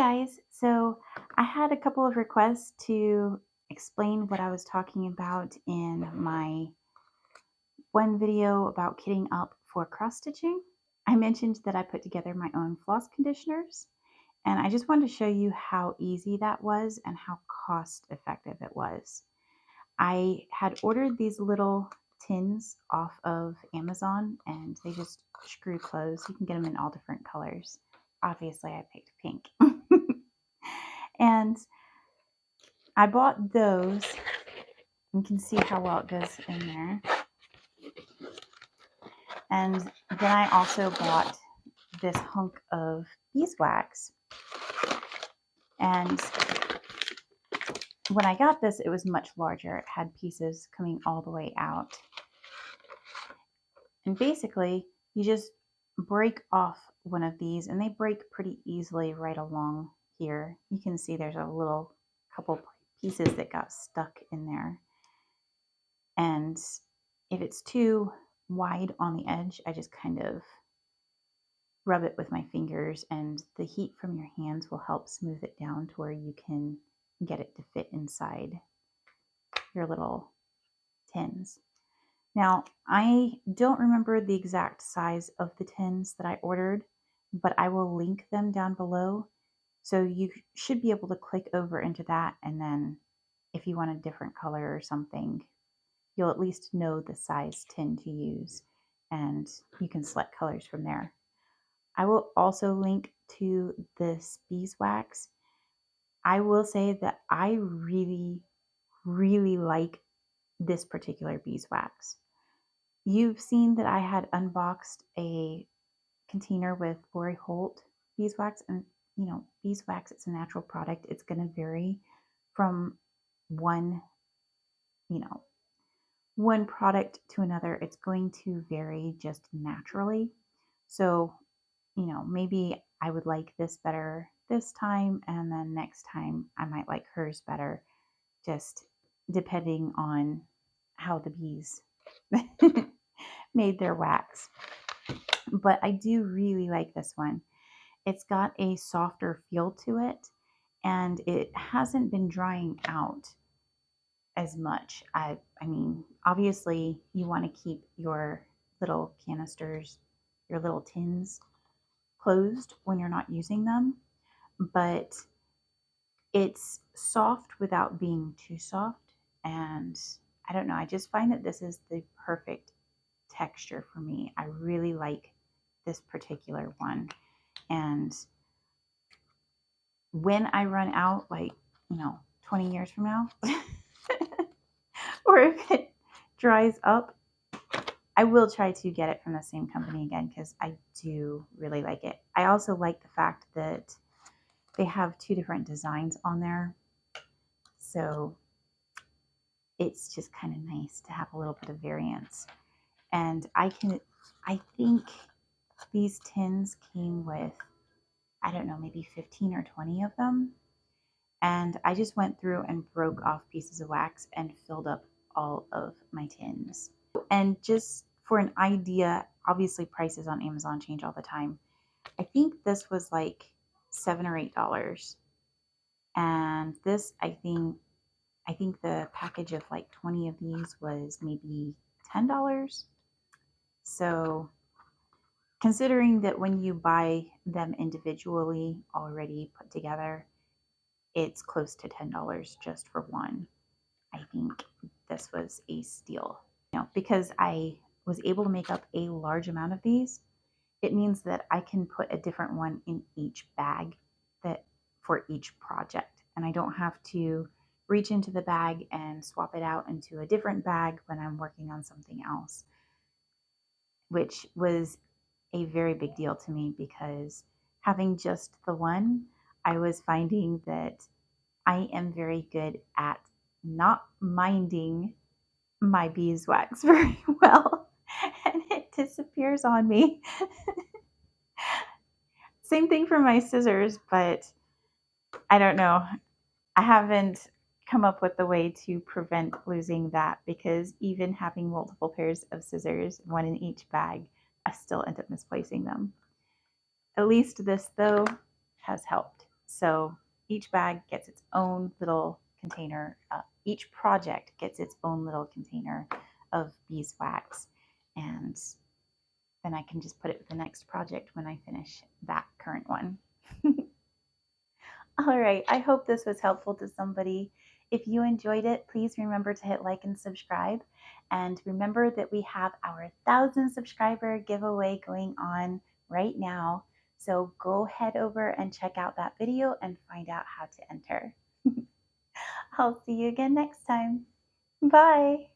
guys, so I had a couple of requests to explain what I was talking about in my one video about kitting up for cross stitching. I mentioned that I put together my own floss conditioners, and I just wanted to show you how easy that was and how cost effective it was. I had ordered these little tins off of Amazon and they just screw closed. You can get them in all different colors. Obviously I picked pink. And I bought those. You can see how well it goes in there. And then I also bought this hunk of beeswax. And when I got this, it was much larger. It had pieces coming all the way out. And basically, you just break off one of these, and they break pretty easily right along here. You can see there's a little couple pieces that got stuck in there. And if it's too wide on the edge, I just kind of rub it with my fingers, and the heat from your hands will help smooth it down to where you can get it to fit inside your little tins. Now, I don't remember the exact size of the tins that I ordered, but I will link them down below. So you should be able to click over into that, and then if you want a different color or something, you'll at least know the size tin to use, and you can select colors from there. I will also link to this beeswax. I will say that I really, really like this particular beeswax. You've seen that I had unboxed a container with Lori Holt beeswax, and beeswax, it's a natural product. It's going to vary from one product to another. It's going to vary just naturally. So, maybe I would like this better this time, and then next time I might like hers better, just depending on how the bees made their wax. But I do really like this one. It's got a softer feel to it, and it hasn't been drying out as much. I mean, obviously you want to keep your little canisters, your little tins closed when you're not using them, but it's soft without being too soft. And I don't know, I just find that this is the perfect texture for me. I really like this particular one. And when I run out, like, 20 years from now, or if it dries up, I will try to get it from the same company again, because I do really like it. I also like the fact that they have two different designs on there. So it's just kind of nice to have a little bit of variance. And I think these tins came with, I don't know, maybe 15 or 20 of them. And I just went through and broke off pieces of wax and filled up all of my tins. And just for an idea, obviously prices on Amazon change all the time. I think this was like $7 or $8. And this, I think the package of like 20 of these was maybe $10. So considering that when you buy them individually already put together, it's close to $10 just for one. I think this was a steal. Because I was able to make up a large amount of these, it means that I can put a different one in each bag for each project. And I don't have to reach into the bag and swap it out into a different bag when I'm working on something else, which was a very big deal to me, because having just the one, I was finding that I am very good at not minding my beeswax very well, and it disappears on me. Same thing for my scissors, but I don't know. I haven't come up with a way to prevent losing that, because even having multiple pairs of scissors, one in each bag, I still end up misplacing them. At least this, though, has helped. So each bag gets its own little container. Each project gets its own little container of beeswax, and then I can just put it with the next project when I finish that current one. All right, I hope this was helpful to somebody. If you enjoyed it, please remember to hit like and subscribe. And remember that we have our 1,000 subscriber giveaway going on right now. So go head over and check out that video and find out how to enter. I'll see you again next time. Bye.